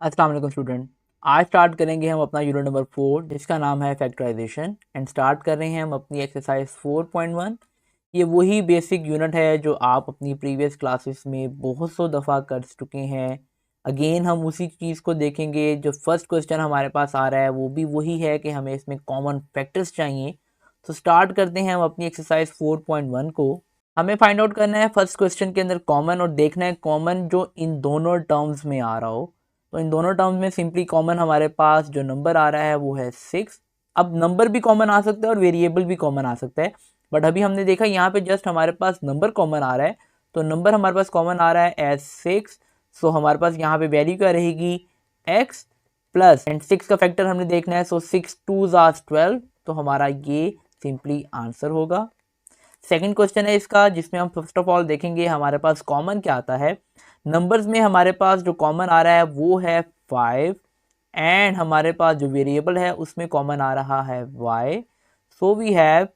अस्सलाम वालेकुम स्टूडेंट। आज स्टार्ट करेंगे हम अपना यूनिट नंबर 4 जिसका नाम है फैक्टराइजेशन एंड स्टार्ट कर रहे हैं हम अपनी एक्सरसाइज 4.1। ये वही बेसिक यूनिट है जो आप अपनी प्रीवियस क्लासेस में बहुत सौ दफ़ा कर चुके हैं। अगेन हम उसी चीज़ को देखेंगे। जो फर्स्ट क्वेश्चन हमारे पास आ रहा है वो भी वही है कि हमें इसमें कॉमन फैक्टर्स चाहिए। तो स्टार्ट करते हैं हम अपनी एक्सरसाइज 4.1 को। हमें फाइंड आउट करना है फर्स्ट क्वेश्चन के अंदर कॉमन और देखना है कॉमन जो इन दोनों टर्म्स में आ रहा हो। तो इन दोनों टर्म्स में सिंपली कॉमन हमारे पास जो नंबर आ रहा है वो है 6। अब नंबर भी कॉमन आ सकता है और वेरिएबल भी कॉमन आ सकता है, बट अभी हमने देखा यहाँ पे जस्ट हमारे पास नंबर कॉमन आ रहा है। तो नंबर हमारे पास कॉमन आ रहा है एज 6। सो हमारे पास यहाँ पे वैल्यू क्या रहेगी x प्लस एंड 6 का फैक्टर हमने देखना है। सो 6 2 आर 12, तो हमारा ये सिंपली आंसर होगा। सेकंड क्वेश्चन है इसका जिसमें हम फर्स्ट ऑफ ऑल देखेंगे हमारे पास कॉमन क्या आता है। नंबर्स में हमारे पास जो कॉमन आ रहा है वो है 5 एंड हमारे पास जो वेरिएबल है उसमें कॉमन आ रहा है y। So we have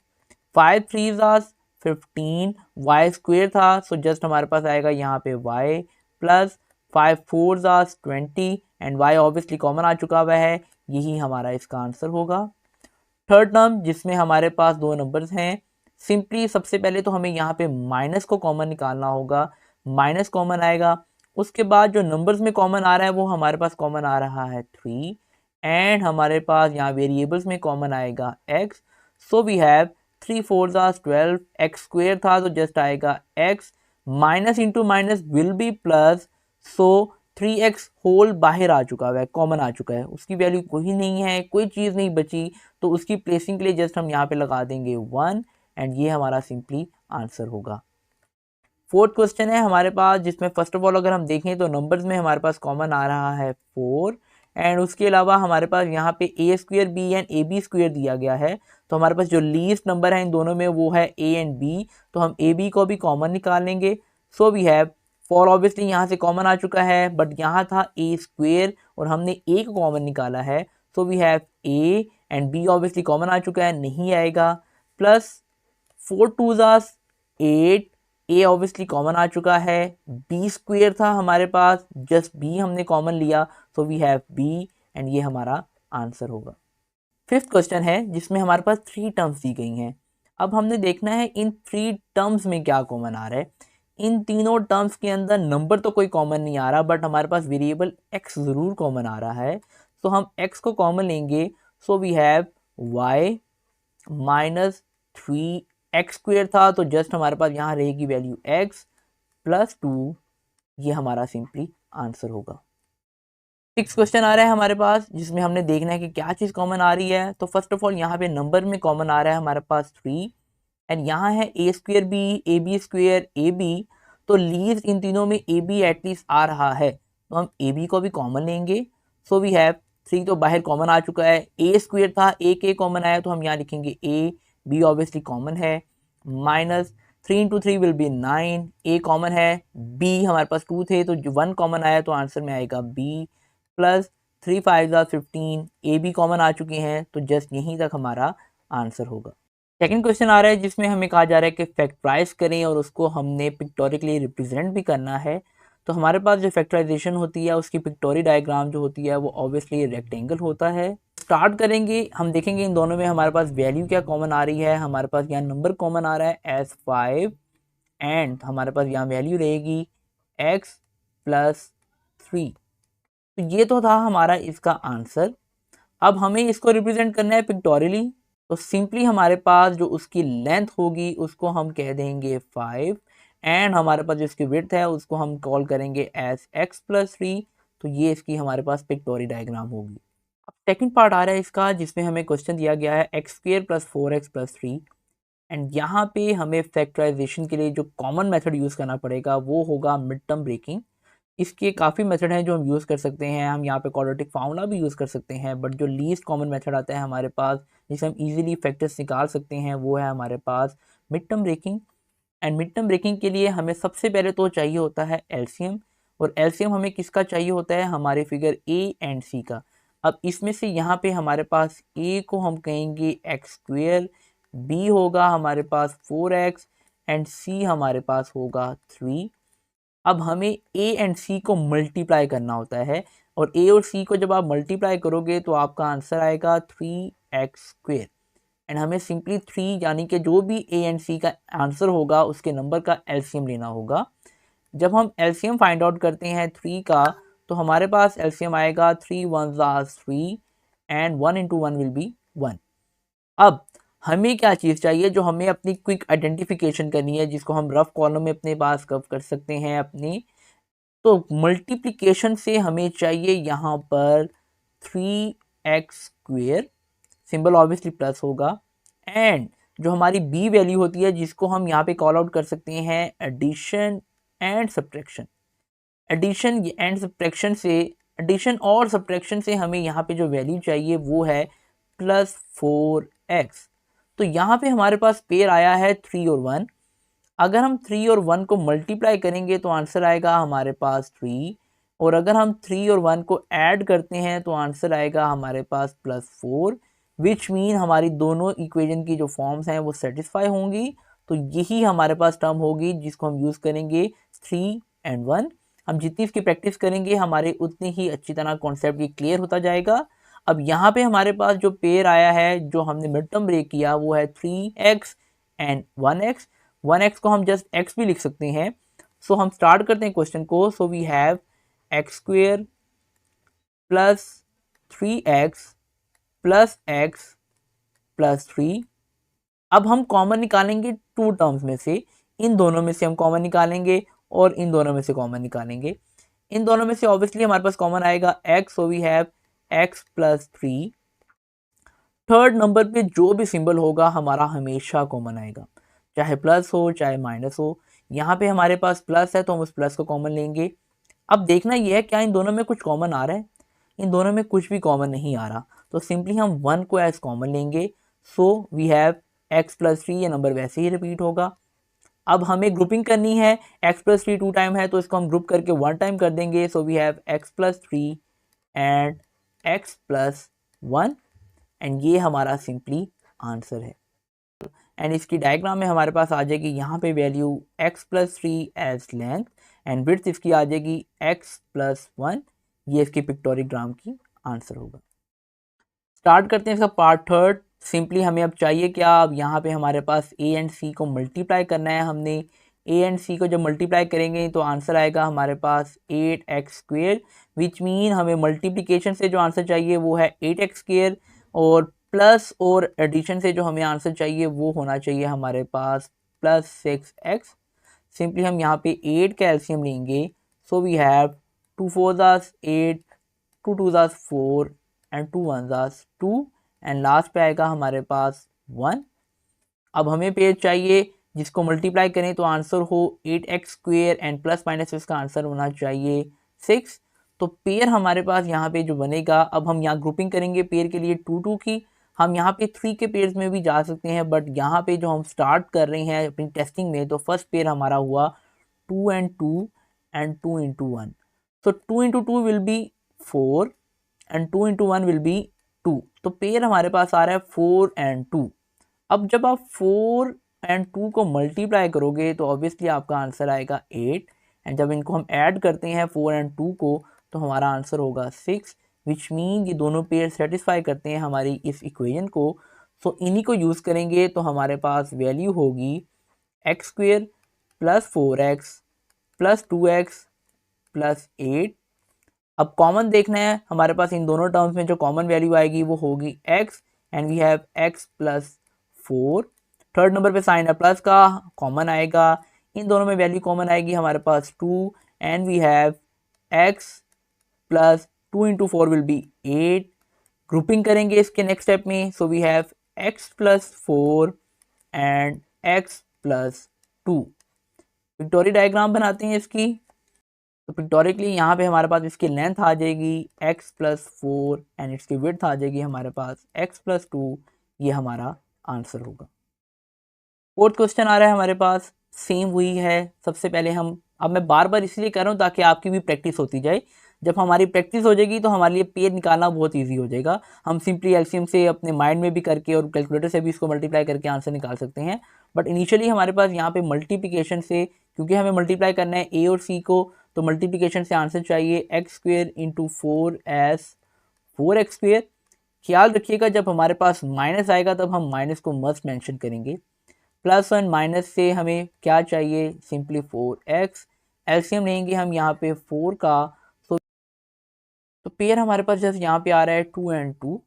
5 3 15, y square था सो जस्ट हमारे पास आएगा यहाँ पे y प्लस 5 4 20 एंड y ऑब्वियसली कॉमन आ चुका हुआ है, यही हमारा इसका आंसर होगा। थर्ड टर्म जिसमें हमारे पास दो नंबर्स हैं, सिंपली सबसे पहले तो हमें यहाँ पे माइनस को कॉमन निकालना होगा। माइनस कॉमन आएगा, उसके बाद जो नंबर्स में कॉमन आ रहा है वो हमारे पास कॉमन आ रहा है 3 एंड हमारे पास यहाँ वेरिएबल्स में कॉमन आएगा x। So we have 3 4 12, x square था तो जस्ट आएगा x minus into minus will be plus. So 3x whole बाहर आ चुका है, कॉमन आ चुका है, उसकी वैल्यू कोई नहीं है, कोई चीज़ नहीं बची। तो उसकी प्लेसिंग के लिए जस्ट हम यहाँ पे लगा देंगे 1 एंड ये हमारा सिंपली आंसर होगा। फोर्थ क्वेश्चन है हमारे पास जिसमें फर्स्ट ऑफ ऑल अगर हम देखें तो नंबर्स में हमारे पास कॉमन आ रहा है 4 एंड उसके अलावा हमारे पास यहाँ पे A square B and A B square दिया गया है। तो हमारे पास जो लीस्ट नंबर है इन दोनों में वो है ए एंड बी, तो हम ए बी को भी कॉमन निकाल लेंगे। सो वी हैव 4 ऑब्वियसली यहाँ से कॉमन आ चुका है, बट यहाँ था ए स्क्वेयर और हमने ए को कॉमन निकाला है। So we have A and B obviously common आ चुका है, नहीं आएगा। प्लस 4 2 8, ए ऑब्वियसली कॉमन आ चुका है। बी स्क्वेयर था हमारे पास, जस्ट बी हमने कॉमन लिया, so we have B and ये हमारा आंसर होगा। फिफ्थ क्वेश्चन है जिसमें हमारे पास 3 टर्म्स दी गई हैं। अब हमने देखना है इन 3 टर्म्स में क्या कॉमन आ रहा है। इन तीनों टर्म्स के अंदर नंबर तो कोई कॉमन नहीं आ रहा, बट हमारे पास वेरिएबल x ज़रूर कॉमन आ रहा है। तो हम x को कॉमन लेंगे। So we have y minus 3x square था तो जस्ट हमारे पास यहाँ रहेगी वैल्यू x प्लस 2, ये हमारा सिंपली आंसर होगा। सिक्स क्वेश्चन आ रहा है हमारे पास जिसमें हमने देखना है कि क्या चीज़ कॉमन आ रही है। तो फर्स्ट ऑफ ऑल यहाँ पे नंबर में कॉमन आ रहा है हमारे पास 3 एंड यहाँ है A square B square A B. तो लीस्ट इन तीनों में ए बी एटलीस्ट आ रहा है, तो हम ए बी को भी कॉमन लेंगे। सो वी हैव 3 तो बाहर कॉमन आ चुका है, ए स्क्वेयर था ए के कॉमन आया तो हम यहाँ लिखेंगे ए, बी ऑब्वियसली कॉमन है। Minus 3 into 3 will be 9, A common है, बी हमारे पास 2 थे तो 1 कॉमन आया तो आंसर में आएगा B plus 3 5 15, A B common आ चुके हैं तो जस्ट यहीं तक हमारा आंसर होगा। सेकंड क्वेश्चन आ रहा है जिसमें हमें कहा जा रहा है कि फैक्टराइज करें और उसको हमने पिक्टोरिकली रिप्रेजेंट भी करना है। तो हमारे पास जो फैक्टराइजेशन होती है उसकी पिक्टोरी डायग्राम जो होती है वो ऑब्वियसली रेक्टेंगल होता है। स्टार्ट करेंगे, हम देखेंगे इन दोनों में हमारे पास वैल्यू क्या कॉमन आ रही है। हमारे पास यहाँ नंबर कॉमन आ रहा है एस 5 एंड हमारे पास यहाँ वैल्यू रहेगी एक्स प्लस 3। तो ये तो था हमारा इसका आंसर। अब हमें इसको रिप्रेजेंट करना है पिक्टोरियली। तो सिंपली हमारे पास जो उसकी लेंथ होगी उसको हम कह देंगे 5 एंड हमारे पास जो इसकी विड्थ है उसको हम कॉल करेंगे एज एक्स प्लस 3। तो ये इसकी हमारे पास पिक्टोरी डायग्राम होगी। अब सेकंड पार्ट आ रहा है इसका जिसमें हमें क्वेश्चन दिया गया है x square plus 4x plus 3 and यहाँ पे हमें फैक्टराइजेशन के लिए जो कॉमन मेथड यूज़ करना पड़ेगा वो होगा मिड टर्म ब्रेकिंग। इसके काफ़ी मेथड हैं जो हम यूज़ कर सकते हैं। हम यहाँ पे क्वाड्रेटिक फार्मूला भी यूज़ कर सकते हैं, बट जो लीस्ट कॉमन मेथड आता है हमारे पास जिसे हम इजीली फैक्टर्स निकाल सकते हैं वो है हमारे पास mid term breaking. And mid term breaking के लिए हमें सबसे पहले तो चाहिए होता है एलसीएम, और एलसीएम हमें किसका चाहिए होता है, हमारे फिगर ए एंड सी का। अब इसमें से यहाँ पे हमारे पास ए को हम कहेंगे एक्स स्क्वेयर, बी होगा हमारे पास 4x एंड सी हमारे पास होगा 3। अब हमें ए एंड सी को मल्टीप्लाई करना होता है। और ए और सी को जब आप मल्टीप्लाई करोगे तो आपका आंसर आएगा 3x²। एंड हमें सिंपली 3 यानी कि जो भी ए एंड सी का आंसर होगा उसके नंबर का एलसीएम लेना होगा। जब हम एलसीएम फाइंड आउट करते हैं 3 का तो हमारे पास एलसीएम आएगा 3 1 3 एंड 1 into 1 विल बी 1। अब हमें क्या चीज़ चाहिए जो हमें अपनी क्विक आइडेंटिफिकेशन करनी है, जिसको हम रफ कॉलम में अपने पास कव कर सकते हैं अपनी। तो मल्टीप्लिकेशन से हमें चाहिए यहाँ पर 3x², सिंबल ऑब्वियसली प्लस होगा। एंड जो हमारी बी वैल्यू होती है जिसको हम यहाँ पे कॉल आउट कर सकते हैं addition and subtraction. Addition and subtraction से, एडिशन और सब्ट्रैक्शन से हमें यहाँ पे जो वैल्यू चाहिए वो है +4x। तो यहाँ पे हमारे पास पेयर आया है 3 और 1। अगर हम 3 और 1 को मल्टीप्लाई करेंगे तो आंसर आएगा हमारे पास 3, और अगर हम 3 और 1 को ऐड करते हैं तो आंसर आएगा हमारे पास +4, विच मीन हमारी दोनों इक्वेशन की जो फॉर्म्स हैं वो सेटिस्फाई होंगी। तो यही हमारे पास टर्म होगी जिसको हम यूज़ करेंगे 3 and 1। हम जितनी इसकी प्रैक्टिस करेंगे हमारे उतनी ही अच्छी तरह कॉन्सेप्ट ये क्लियर होता जाएगा। अब यहाँ पे हमारे पास जो पेयर आया है जो हमने मिड टर्म ब्रेक किया वो है 3x and 1x। 1x को हम जस्ट x भी लिख सकते हैं। सो हम स्टार्ट करते हैं क्वेश्चन को। So we have x² plus 3x plus x plus 3। अब हम कॉमन निकालेंगे टू टर्म्स में से, इन दोनों में से हम कॉमन निकालेंगे और इन दोनों में से कॉमन निकालेंगे। इन दोनों में से ऑब्वियसली हमारे पास कॉमन आएगा x, so we have x plus 3। Third number पे जो भी सिंबल होगा हमारा हमेशा कॉमन आएगा, चाहे प्लस हो चाहे माइनस हो। यहाँ पे हमारे पास प्लस है तो हम उस प्लस को कॉमन लेंगे। अब देखना यह है क्या इन दोनों में कुछ कॉमन आ रहा है, इन दोनों में कुछ भी कॉमन नहीं आ रहा, तो सिंपली हम 1 को एज कॉमन लेंगे। So we have x plus 3, ये नंबर वैसे ही रिपीट होगा। अब हमें ग्रुपिंग करनी है, x प्लस 3 2 टाइम है तो इसको हम ग्रुप करके 1 टाइम कर देंगे। So we have x plus 3 and x plus 1, and ये हमारा सिंपली आंसर है। एंड इसकी डायग्राम में हमारे पास आ जाएगी यहाँ पे value x plus 3 as length and width इसकी आ जाएगी x प्लस 1। ये इसकी पिक्टोरिग्राम की आंसर होगा। स्टार्ट करते हैं इसका पार्ट थर्ड। सिंपली हमें अब चाहिए क्या, अब यहाँ पे हमारे पास a एंड c को मल्टीप्लाई करना है। हमने a एंड c को जब मल्टीप्लाई करेंगे तो आंसर आएगा हमारे पास 8x², विच मीन हमें मल्टीप्लिकेशन से जो आंसर चाहिए वो है 8x², और प्लस और एडिशन से जो हमें आंसर चाहिए वो होना चाहिए हमारे पास +6x। सिंपली हम यहाँ पे 8 का एलसीएम लेंगे। So we have 2 4 8, 2 2 4 and 2 1 2, and last पे आएगा हमारे पास 1। अब हमें पेयर चाहिए जिसको मल्टीप्लाई करें तो आंसर हो 8x² एंड प्लस माइनस इसका आंसर होना चाहिए 6। तो पेयर हमारे पास यहाँ पे जो बनेगा, अब हम यहाँ ग्रुपिंग करेंगे पेयर के लिए 2 2 की। हम यहाँ पे 3 के पेयर्स में भी जा सकते हैं, बट यहाँ पे जो हम स्टार्ट कर रहे हैं अपनी टेस्टिंग में, तो फर्स्ट पेयर हमारा हुआ 2 and 2 and 2 into 1। So 2 into 2 will be 4 and 2 into 1 will be 2। तो पेयर हमारे पास आ रहा है 4 and 2। अब जब आप 4 and 2 को मल्टीप्लाई करोगे तो ऑब्वियसली आपका आंसर आएगा 8, एंड जब इनको हम ऐड करते हैं 4 and 2 को तो हमारा आंसर होगा 6, विच मीन ये दोनों पेयर सेटिस्फाई करते हैं हमारी इस इक्वेशन को। सो इन्हीं को यूज़ करेंगे तो हमारे पास वैल्यू होगी x² plus 4x plus 2x plus 8। अब कॉमन देखना है, हमारे पास इन दोनों टर्म्स में जो कॉमन वैल्यू आएगी वो होगी x, and we have x plus 4। Third number पे साइन है प्लस का, कॉमन आएगा। इन दोनों में वैल्यू कॉमन आएगी हमारे पास 2, and we have x plus 2 into 4 will be 8। Grouping करेंगे इसके नेक्स्ट स्टेप में। So we have x plus 4 and x plus 2। Pictorial diagram बनाते हैं इसकी। तो पिक्टोरिकली यहाँ पे हमारे पास इसकी लेंथ आ जाएगी x प्लस 4 एंड इसकी विड्थ आ जाएगी हमारे पास x प्लस 2। ये हमारा आंसर होगा। फोर्थ क्वेश्चन आ रहा है हमारे पास, सेम वही है। सबसे पहले हम, अब मैं बार बार इसलिए कर रहा हूँ ताकि आपकी भी प्रैक्टिस होती जाए। जब हमारी प्रैक्टिस हो जाएगी तो हमारे लिए पेयर निकालना बहुत इजी हो जाएगा। हम सिंपली एलसीएम से अपने माइंड में भी करके और कैलकुलेटर से भी इसको मल्टीप्लाई करके आंसर निकाल सकते हैं। बट इनिशियली हमारे पास यहाँ पे मल्टीप्लिकेशन से, क्योंकि हमें मल्टीप्लाई करना है ए और सी को, तो मल्टीप्लिकेशन से आंसर चाहिए एक्स स्क्वेयर इंटू 4x ख्याल रखिएगा जब हमारे पास माइनस आएगा तब हम माइनस को मस्ट मेंशन करेंगे। प्लस वन माइनस से हमें क्या चाहिए, सिंपली 4x। एलसीएम लेंगे हम यहाँ पे 4 का, तो पेयर हमारे पास जैसे यहाँ पे आ रहा है 2 एंड 2,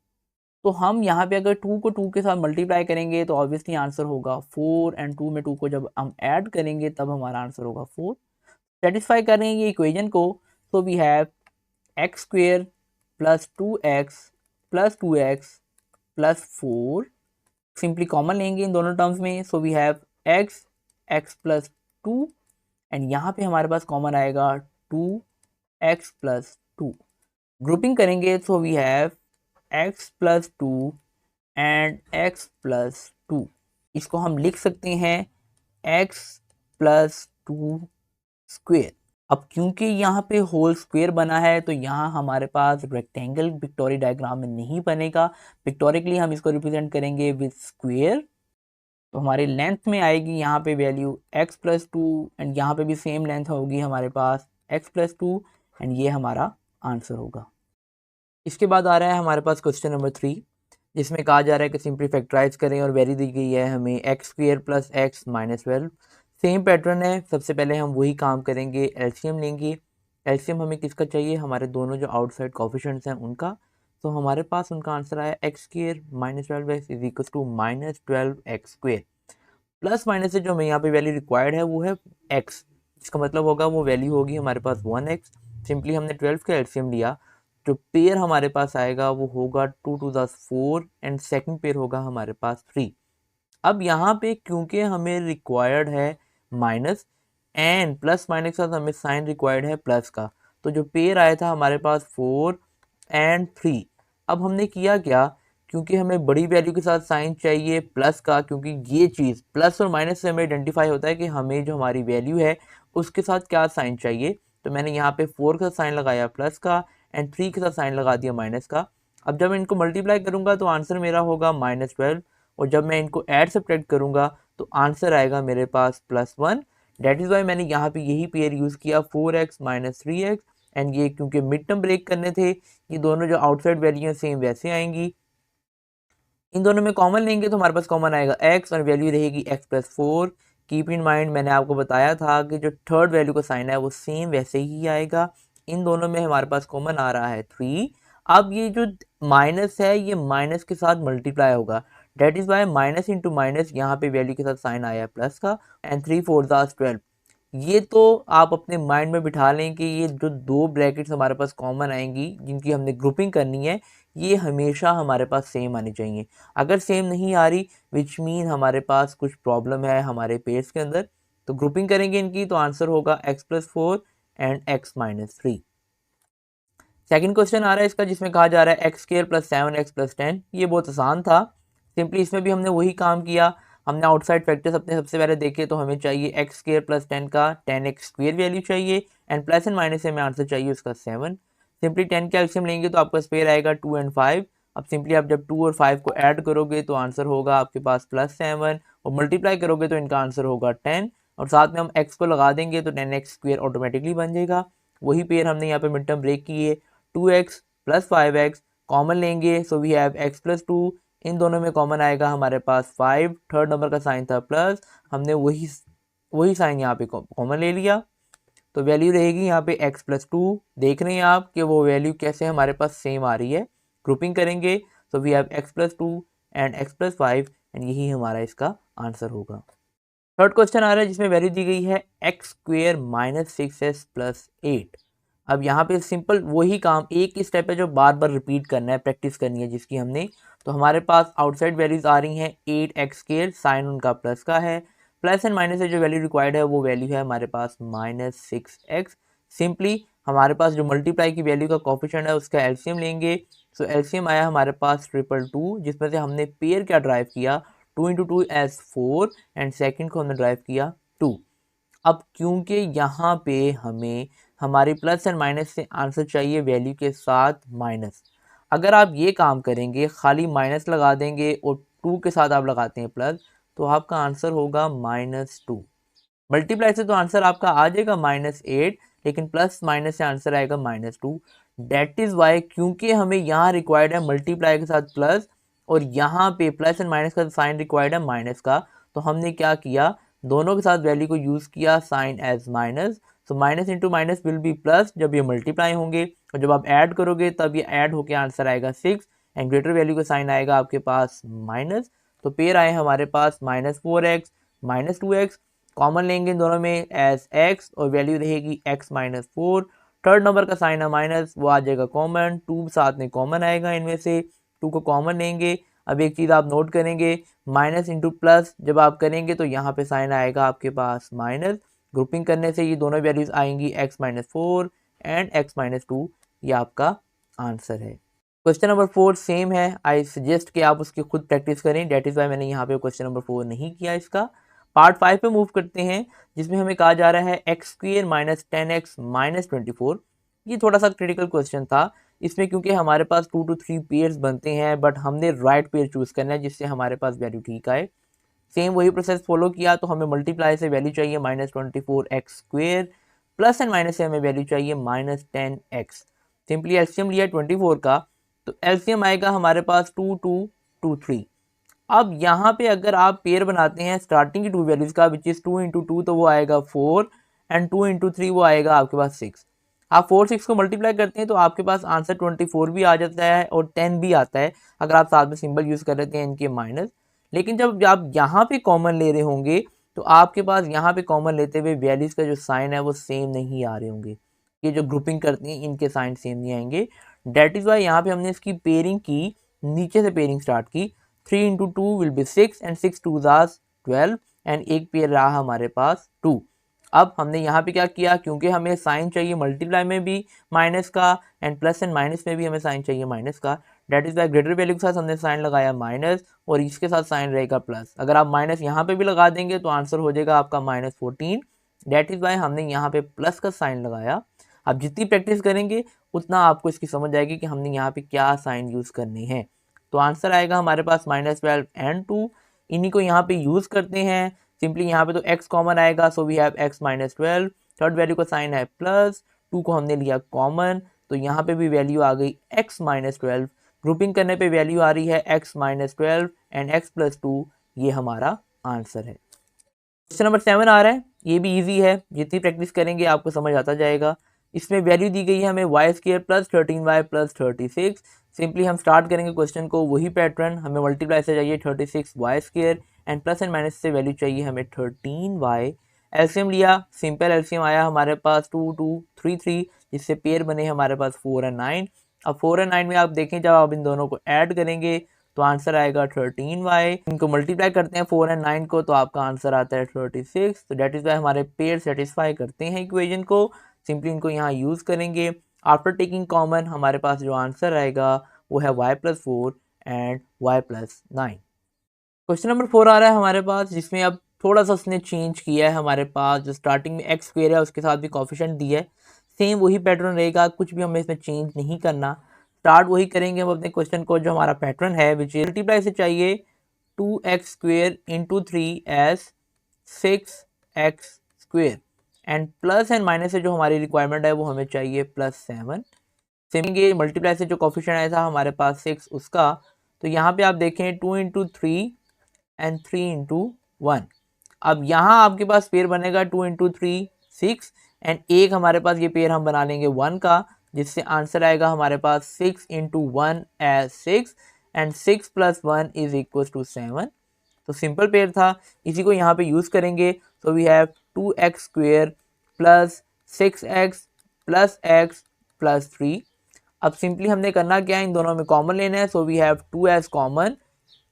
तो हम यहाँ पे अगर 2 को 2 के साथ मल्टीप्लाई करेंगे तो ऑब्वियसली आंसर होगा 4 एंड 2 में 2 को जब हम ऐड करेंगे तब हमारा आंसर होगा 4। सेटिस्फाई करेंगे ये इक्वेशन को, तो we have x square plus 2x plus 2x plus 4, simply common लेंगे इन दोनों टर्म्स में, so we have x plus 2 and यहाँ पे हमारे पास कॉमन आएगा 2x प्लस 2। ग्रुपिंग करेंगे तो we have x plus 2 and x plus 2। इसको हम लिख सकते हैं x प्लस 2 स्क्वेयर। अब क्योंकि यहाँ पे होल स्क्वेयर बना है तो यहाँ हमारे पास रेक्टेंगल पिक्टोरियल डायग्राम में नहीं बनेगा, पिक्टोरिकली हम इसको रिप्रेजेंट करेंगे विद स्क्वेयर। तो हमारी लेंथ में आएगी यहाँ पे वैल्यू x प्लस 2 एंड यहाँ पे भी सेम लेंथ होगी हमारे पास x प्लस 2 एंड ये हमारा आंसर होगा। इसके बाद आ रहा है हमारे पास क्वेश्चन नंबर 3, जिसमें कहा जा रहा है कि सिंपली फैक्टराइज करें और वैल्यू दी गई है हमें x square plus x minus 12। Same pattern है, सबसे पहले हम वही काम करेंगे, एलसीएम लेंगे। एलसीएम हमें किसका चाहिए, हमारे दोनों जो आउटसाइड कोफिशिएंट्स हैं उनका। तो हमारे पास उनका आंसर आया x square minus 12x is equal to minus 12x square. Plus minus से जो हमें यहाँ पे वैल्यू रिक्वायर्ड है वो है x, इसका मतलब होगा वो वैल्यू होगी हमारे पास 1x। सिंपली हमने 12 का एलसीएम लिया, जो पेयर हमारे पास आएगा वो होगा 2 to the 4 and second pair होगा हमारे पास 3। अब यहाँ पे क्योंकि हमें रिक्वायर्ड है माइनस एंड प्लस माइनस के साथ हमें साइन रिक्वायर्ड है प्लस का, तो जो पेयर आया था हमारे पास 4 एंड 3। अब हमने किया क्या, क्योंकि हमें बड़ी वैल्यू के साथ साइन चाहिए प्लस का, क्योंकि ये चीज़ प्लस और माइनस से हमें आइडेंटिफाई होता है कि हमें जो हमारी वैल्यू है उसके साथ क्या साइन चाहिए। तो मैंने यहाँ पे 4 का साइन लगाया प्लस का एंड 3 के साथ साइन लगा दिया माइनस का। अब जब मैं इनको मल्टीप्लाई करूँगा तो आंसर मेरा होगा -12, और जब मैं इनको ऐड सब्ट्रैक्ट करूँगा तो आंसर आएगा मेरे पास +1। डेट इज़ वाई मैंने यहाँ पे यही पेयर यूज़ किया 4x माइनस 3x, एंड ये क्योंकि मिड टर्म ब्रेक करने थे, ये दोनों जो आउटसाइड वैल्यू हैं सेम वैसे आएंगी। इन दोनों में कॉमन लेंगे तो हमारे पास कॉमन आएगा x और वैल्यू रहेगी x plus 4। Keep in mind मैंने आपको बताया था कि जो थर्ड वैल्यू का साइन है वो सेम वैसे ही आएगा। इन दोनों में हमारे पास कॉमन आ रहा है 3। अब ये जो माइनस है ये माइनस के साथ मल्टीप्लाई होगा, that is why minus into minus यहाँ पे वैल्यू के साथ साइन आया है प्लस का, एंड 3 4 12। ये तो आप अपने माइंड में बिठा लें कि ये जो दो ब्रैकेट्स हमारे पास कॉमन आएंगी जिनकी हमने ग्रुपिंग करनी है, ये हमेशा हमारे पास सेम आनी चाहिए। अगर सेम नहीं आ रही विच मीन हमारे पास कुछ प्रॉब्लम है हमारे पेयर्स के अंदर, तो ग्रुपिंग करेंगे इनकी तो आंसर होगा x plus 4 and x minus 3। Second question आ रहा है इसका, जिसमें कहा जा रहा है x square plus 7x plus 10। ये बहुत आसान था, सिंपली इसमें भी हमने वही काम किया। हमने आउटसाइड फैक्टर्स अपने सबसे पहले देखे, तो हमें चाहिए एक्स स्क्वेयर प्लस 10 का 10x स्क्वेयर वैल्यू चाहिए, एंड प्लस एंड माइनस से हमें आंसर चाहिए उसका 7। सिंपली 10 का एलसीएम लेंगे तो आपका स्क्वेयर आएगा 2 एंड 5। अब सिंपली आप जब 2 और 5 को ऐड करोगे तो आंसर होगा आपके पास +7, और मल्टीप्लाई करोगे तो इनका आंसर होगा 10, और साथ में हम x को लगा देंगे तो 10x स्क्वेयर ऑटोमेटिकली बन जाएगा। वही पेयर हमने यहाँ पे मिड टर्म ब्रेक किए, 2x प्लस 5x कॉमन लेंगे, so we have x plus 2। इन दोनों में कॉमन आएगा हमारे पास 5, थर्ड नंबर का साइन था प्लस, हमने वही साइन यहाँ पे कॉमन ले लिया, तो वैल्यू रहेगी यहाँ पे x प्लस 2। देख रहे हैं आप कि वो वैल्यू कैसे हमारे पास सेम आ रही है। ग्रुपिंग करेंगे so we have x plus 2 and x plus 5, and यही हमारा इसका आंसर होगा। थर्ड क्वेश्चन आ रहा है जिसमें वैल्यू दी गई है x square minus 6s plus 8। अब यहाँ पे सिंपल वही काम, एक ही स्टेप है जो बार बार रिपीट करना है, प्रैक्टिस करनी है जिसकी हमने। तो हमारे पास आउटसाइड वैल्यूज आ रही हैं 8x स्क्वेयर, साइन उनका प्लस का है, प्लस एंड माइनस से जो वैल्यू रिक्वायर्ड है वो वैल्यू है हमारे पास -6x। सिंपली हमारे पास जो मल्टीप्लाई की वैल्यू का कोफिशिएंट है उसका एलसीएम लेंगे, सो एलसीएम आया हमारे पास 222, जिसमें से हमने पेयर क्या ड्राइव किया, 2 इंटू 2 एज 4, एंड सेकेंड को हमने ड्राइव किया 2। अब क्योंकि यहाँ पे हमें हमारी प्लस एंड माइनस से आंसर चाहिए वैल्यू के साथ माइनस, अगर आप ये काम करेंगे खाली माइनस लगा देंगे और 2 के साथ आप लगाते हैं प्लस, तो आपका आंसर होगा -2। मल्टीप्लाई से तो आंसर आपका आ जाएगा -8, लेकिन प्लस माइनस से आंसर आएगा -2। डेट इज़ वाई, क्योंकि हमें यहाँ रिक्वायर्ड है मल्टीप्लाई के साथ प्लस और यहाँ पे प्लस एंड माइनस का साइन रिक्वायर्ड है माइनस का, तो हमने क्या किया, दोनों के साथ वैल्यू को यूज़ किया sign as minus. So minus into minus will be plus जब ये मल्टीप्लाई होंगे, और जब आप ऐड करोगे तब ये ऐड होके आंसर आएगा 6 एंड ग्रेटर वैल्यू का साइन आएगा आपके पास माइनस। तो पेयर आए हमारे पास -4x -2x, कॉमन लेंगे इन दोनों में एज x और वैल्यू रहेगी x -4। थर्ड नंबर का साइन है माइनस, वो आ जाएगा कॉमन, 2 साथ में कॉमन आएगा, इनमें से 2 को कॉमन लेंगे। अब एक चीज़ आप नोट करेंगे, माइनस इंटू प्लस जब आप करेंगे तो यहाँ पे साइन आएगा आपके पास माइनस। ग्रुपिंग करने से ये दोनों वैल्यूज आएंगी x -4 एंड x -2, ये आपका आंसर है। क्वेश्चन नंबर 4 सेम है, आई सजेस्ट कि आप उसकी खुद प्रैक्टिस करें, डेट इज़ वाई मैंने यहाँ पे क्वेश्चन नंबर 4 नहीं किया इसका। पार्ट 5 पे मूव करते हैं, जिसमें हमें कहा जा रहा है x² - 10x - 24। ये थोड़ा सा क्रिटिकल क्वेश्चन था इसमें, क्योंकि हमारे पास 2 to 3 पेयर्स बनते हैं, बट हमने राइट पेयर चूज़ करना है जिससे हमारे पास वैल्यू ठीक आए। सेम वही प्रोसेस फॉलो किया, तो हमें मल्टीप्लाई से वैल्यू चाहिए -24x² प्लस एंड माइनस से हमें वैल्यू चाहिए -10x। सिंपली एलसीएम लिया 24 का, तो एलसीएम आएगा हमारे पास 2 2 2 3। अब यहाँ पे अगर आप पेयर बनाते हैं स्टार्टिंग की 2 वैल्यूज़ का, विच इज़ 2 × 2, तो वो आएगा 4 एंड 2 × 3 वो आएगा आपके पास 6। आप 4 6 को मल्टीप्लाई करते हैं तो आपके पास आंसर 24 भी आ जाता है और 10 भी आता है, अगर आप साथ में सिंबल यूज़ कर लेते हैं इनके माइनस। लेकिन जब आप यहाँ पे कॉमन ले रहे होंगे तो आपके पास यहाँ पे कॉमन लेते हुए वैल्यूज़ का जो साइन है वो सेम नहीं आ रहे होंगे। ये जो ग्रुपिंग करती हैं इनके साइन सेम नहीं आएंगे। डेट इज़ वाई यहाँ पे हमने इसकी पेयरिंग की, नीचे से पेयरिंग स्टार्ट की। 3 × 2 विल बी 6 एंड 6 2 12 एंड एक पेयर रहा हमारे पास 2। अब हमने यहाँ पे क्या किया, क्योंकि हमें साइन चाहिए मल्टीप्लाई में भी माइनस का एंड प्लस एंड माइनस में भी हमें साइन चाहिए माइनस का, that is why greater value के साथ हमने साइन लगाया माइनस और इसके साथ साइन रहेगा प्लस। अगर आप माइनस यहाँ पे भी लगा देंगे तो आंसर हो जाएगा आपका -14। डेट इज़ वाई हमने यहाँ पे प्लस का साइन लगाया। आप जितनी प्रैक्टिस करेंगे उतना आपको इसकी समझ आएगी कि हमने यहाँ पे क्या साइन यूज़ करने हैं। तो आंसर आएगा हमारे पास -12 एंड 2, इन्हीं को यहाँ पे यूज़ करते हैं। सिंपली यहाँ पे तो x कॉमन आएगा, so we have x -12। Third value का साइन है प्लस, 2 को हमने लिया कॉमन, तो यहाँ पे भी वैल्यू आ गई x -12। ग्रुपिंग करने पे वैल्यू आ रही है x -12 एंड x + 2, ये हमारा आंसर है। क्वेश्चन नंबर 7 आ रहा है, ये भी इजी है, जितनी प्रैक्टिस करेंगे आपको समझ आता जाएगा। इसमें वैल्यू दी गई है हमें y² + 13y + 36। सिंपली हम स्टार्ट करेंगे क्वेश्चन को, वही पैटर्न, हमें मल्टीप्लाई से चाहिए 36y² and plus and minus से वैल्यू चाहिए हमें 13y। एलसीएम लिया, सिंपल एलसीएम आया हमारे पास 2 2 3 3, जिससे पेयर बने हमारे पास 4 और 9। अब 4 और 9 में आप देखें जब आप इन दोनों को ऐड करेंगे तो आंसर आएगा 13y। इनको मल्टीप्लाई करते हैं 4 और 9 को, तो आपका आंसर आता है 36। तो डेट इज़ वाई हमारे पेयर सेटिस्फाई करते हैं इक्वेशन को। सिंपली इनको यहाँ यूज़ करेंगे। आफ्टर टेकिंग कॉमन हमारे पास जो आंसर आएगा वो है y + 4 and y + 9। Question number 4 आ रहा है हमारे पास, जिसमें अब थोड़ा सा उसने चेंज किया है। हमारे पास जो स्टार्टिंग में x² है उसके साथ भी कोफिशिएंट दिया है, सेम वही पैटर्न रहेगा, कुछ भी हमें इसमें चेंज नहीं करना। स्टार्ट वही करेंगे हम अपने क्वेश्चन को, जो हमारा पैटर्न है विच इज मल्टीप्लाई से चाहिए 2x² × 3 S 6x² and plus and minus से जो हमारी रिक्वायरमेंट है वो हमें चाहिए +7। सेम मल्टीप्लाई से जो कोफिशिएंट आया था हमारे पास 6 उसका, तो यहाँ पे आप देखें 2 × 3 एंड 3 × 1। अब यहाँ आपके पास पेयर बनेगा 2 × 3 6 एंड एक हमारे पास ये पेयर हम बना लेंगे 1 का, जिससे आंसर आएगा हमारे पास 6 × 1 एज 6 एंड 6 + 1 = 7। तो सिंपल पेयर था, इसी को यहाँ पे यूज़ करेंगे। तो we have 2x² + 6x + x + 3। अब सिंपली हमने करना क्या है, इन दोनों में कॉमन लेना है। So we have 2 as common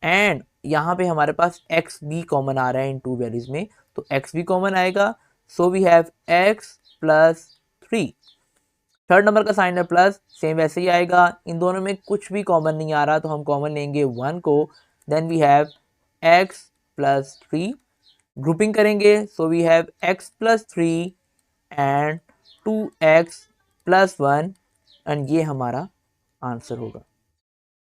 and यहाँ पे हमारे पास x भी कॉमन आ रहा है इन 2 वैल्यूज में, तो x भी कॉमन आएगा। So we have x + 3। Third number का साइन है प्लस, सेम वैसे ही आएगा। इन दोनों में कुछ भी कॉमन नहीं आ रहा, तो हम कॉमन लेंगे 1 को। Then we have x + 3। Grouping करेंगे, so we have x + 3 and 2x + 1 and ये हमारा आंसर होगा।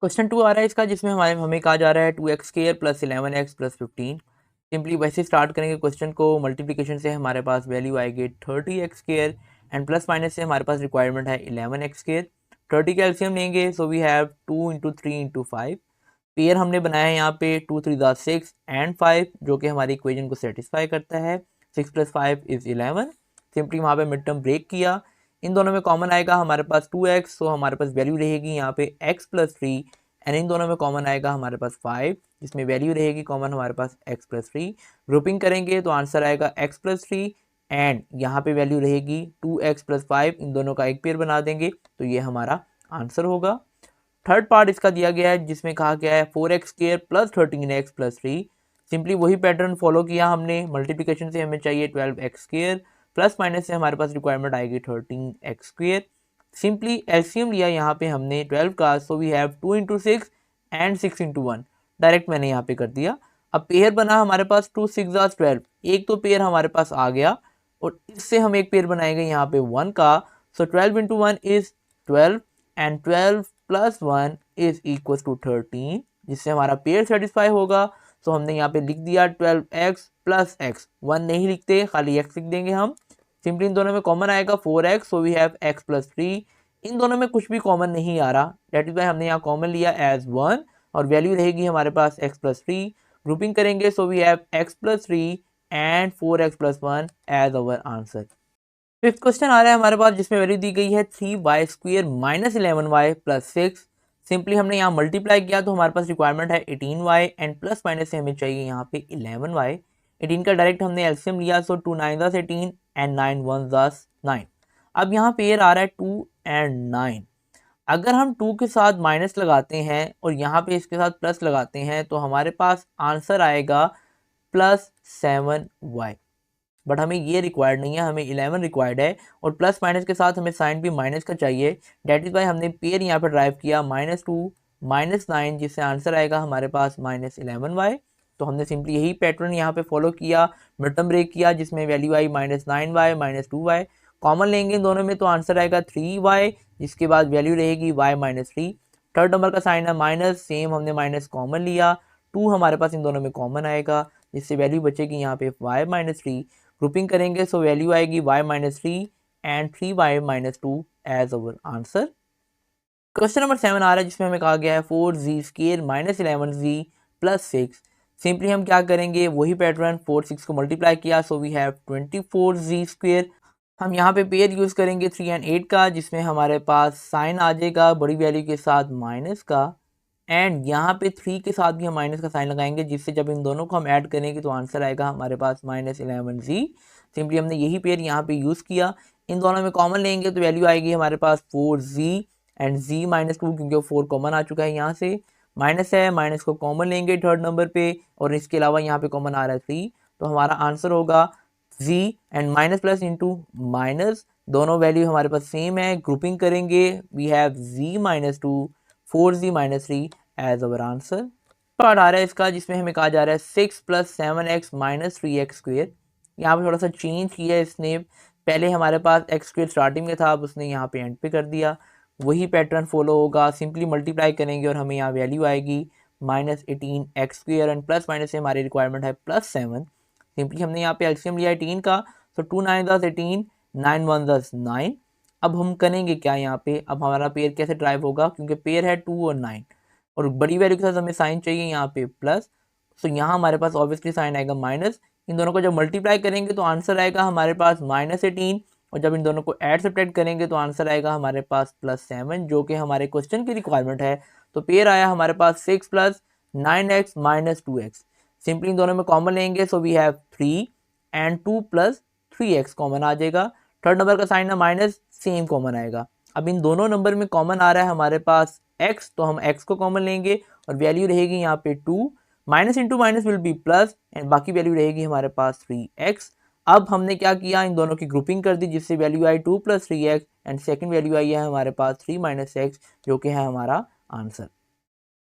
क्वेश्चन 2 आ रहा है इसका, जिसमें हमें कहा जा रहा है 2x² + 11x + 15। सिंपली वैसे स्टार्ट करेंगे क्वेश्चन को, मल्टीप्लिकेशन से हमारे पास वैल्यू आएगी 30x² एंड प्लस माइनस से हमारे पास रिक्वायरमेंट है 11x²। 30 का एलसीएम लेंगे, so we have 2 into 3 into 5। Pair हमने बनाया है यहाँ पे 2 3 ज़ा 6 एंड 5, जो कि हमारी इक्वेशन को सेटिस्फाई करता है। 6 + 5 = 11। सिंपली वहाँ पे मिड टर्म ब्रेक किया, इन दोनों में कॉमन आएगा हमारे पास 2x, सो हमारे पास वैल्यू रहेगी यहाँ पे x + 3 एंड इन दोनों में कॉमन आएगा हमारे पास 5, जिसमें वैल्यू रहेगी कॉमन हमारे पास x + 3। ग्रुपिंग करेंगे तो आंसर आएगा x + 3 एंड यहाँ पे वैल्यू रहेगी 2x + 5, इन दोनों का एक पेयर बना देंगे तो ये हमारा आंसर होगा। थर्ड पार्ट इसका दिया गया है जिसमें कहा गया है 4x² + 13x + 3। सिंपली वही पैटर्न फॉलो किया हमने, मल्टीप्लिकेशन से हमें चाहिए 12x², प्लस माइनस से हमारे पास रिक्वायरमेंट आएगी 13x²। सिंपली एलसीएम लिया यहाँ पे हमने 12 का, so we have 2 into 6 and 6 into 1, direct मैंने यहाँ पे कर दिया। अब पेयर बना हमारे पास 2 6 ज़ा 12, एक तो पेयर हमारे पास आ गया और इससे हम एक पेयर बनाएंगे यहाँ पे 1 का, so 12 into 1 is 12 and 12 + 1 is equal to 13, जिससे हमारा पेयर सेटिस्फाई होगा। सो हमने यहाँ पे लिख दिया 12x + x, 1 नहीं लिखते, खाली x लिख देंगे हम। सिंपली इन दोनों में कॉमन आएगा 4x, so we have x + 3। इन दोनों में कुछ भी कॉमन नहीं आ रहा, डेट इज वाई हमने यहाँ कॉमन लिया एज 1 और वैल्यू रहेगी हमारे पास x + 3। ग्रुपिंग करेंगे, so we have x + 3 and 4x + 1 as our answer. Fifth question आ रहा है हमारे पास जिसमें वैल्यू दी गई है 3y² - 11y + 6। सिंपली हमने यहाँ मल्टीप्लाई किया तो हमारे पास रिक्वायरमेंट है 18y एंड प्लस माइनस से हमें चाहिए यहाँ पे 11y। 18 का डायरेक्ट हमने एलसीएम लिया, सो 2 9 ज़ा 18 एंड 9 1 ज़ा 9। अब यहाँ पेयर आ रहा है 2 एंड 9। अगर हम 2 के साथ माइनस लगाते हैं और यहाँ पे इसके साथ प्लस लगाते हैं तो हमारे पास आंसर आएगा +7y। बट हमें ये रिक्वायर्ड नहीं है, हमें 11 रिक्वायर्ड है और प्लस माइनस के साथ हमें साइन भी माइनस का चाहिए। डेट इज़ वाई हमने पेयर यहाँ पर ड्राइव किया -2 -9, जिससे आंसर आएगा हमारे पास -11y। तो हमने सिंपली यही पैटर्न यहाँ पे फॉलो किया, मिड टर्म ब्रेक किया, जिसमें वैल्यू आई -9y -2y। कॉमन लेंगे इन दोनों में तो आंसर आएगा 3y, जिसके बाद वैल्यू रहेगी y -3। थर्ड नंबर का साइन है माइनस, सेम हमने माइनस कॉमन लिया, 2 हमारे पास इन दोनों में कॉमन आएगा, जिससे वैल्यू बचेगी यहाँ पे y -3। ग्रुपिंग करेंगे, सो वैल्यू आएगी y -3 and 3y -2 as our answer. Question number 7 आ रहा है जिसमें हमें कहा गया है 4z² - 11z + 6। सिंपली हम क्या करेंगे, वही पैटर्न 4 6 को मल्टीप्लाई किया, सो वी हैव 24z²। हम यहाँ पे पेयर यूज़ करेंगे 3 एंड 8 का, जिसमें हमारे पास साइन आ जाएगा बड़ी वैल्यू के साथ माइनस का, एंड यहाँ पे 3 के साथ भी हम माइनस का साइन लगाएंगे, जिससे जब इन दोनों को हम ऐड करेंगे तो आंसर आएगा हमारे पास -11z। सिंपली हमने यही पेयर यहाँ पे यूज़ किया, इन दोनों में कॉमन लेंगे तो वैल्यू आएगी हमारे पास 4z एंड z -2, क्योंकि 4 कॉमन आ चुका है यहाँ से, माइनस है, माइनस को कॉमन लेंगे थर्ड नंबर पे और इसके अलावा यहाँ पे कॉमन आ रहा है 3, तो हमारा आंसर होगा z and minus plus into minus, दोनों वैल्यू हमारे पास सेम है। ग्रुपिंग करेंगे, we have z -2 4z -3 as our answer. Part आ रहा है इसका जिसमें हमें कहा जा रहा है 6 + 7x - 3x²। यहाँ पे थोड़ा सा चेंज किया है इसने, पहले हमारे पास x² स्टार्टिंग में था, अब उसने यहाँ पे एंड पे कर दिया। वही पैटर्न फॉलो होगा, सिंपली मल्टीप्लाई करेंगे और हमें यहाँ वैल्यू आएगी -18x² एंड प्लस माइनस से हमारी रिक्वायरमेंट है +7। सिंपली हमने यहाँ पे एलसीएम लिया 18 का, सो 2 9 ज़ा 18 9 1 ज़ा 9। अब हम करेंगे क्या यहाँ पे, अब हमारा पेयर कैसे ड्राइव होगा, क्योंकि पेयर है 2 और 9 और बड़ी वैल्यू के साथ हमें साइन चाहिए यहाँ पे प्लस, सो यहाँ हमारे पास ऑब्वियसली साइन आएगा माइनस। इन दोनों को जब मल्टीप्लाई करेंगे तो आंसर आएगा हमारे पास -18 और जब इन दोनों को ऐड सब्ट्रैक्ट करेंगे तो आंसर आएगा हमारे पास +7, जो कि हमारे क्वेश्चन की रिक्वायरमेंट है। तो पेयर आया हमारे पास 6 + 9x - 2x। सिंपली इन दोनों में कॉमन लेंगे, so we have 3 and 2 + 3x common आ जाएगा। थर्ड नंबर का साइन है माइनस, सेम कॉमन आएगा। अब इन दोनों नंबर में कॉमन आ रहा है हमारे पास x, तो हम x को कॉमन लेंगे और वैल्यू रहेगी यहाँ पे 2, minus into minus will be plus and बाकी वैल्यू रहेगी हमारे पास 3x। अब हमने क्या किया, इन दोनों की ग्रुपिंग कर दी, जिससे वैल्यू आई 2 + 3x एंड सेकंड वैल्यू आई है हमारे पास 3 - x, जो कि है हमारा आंसर।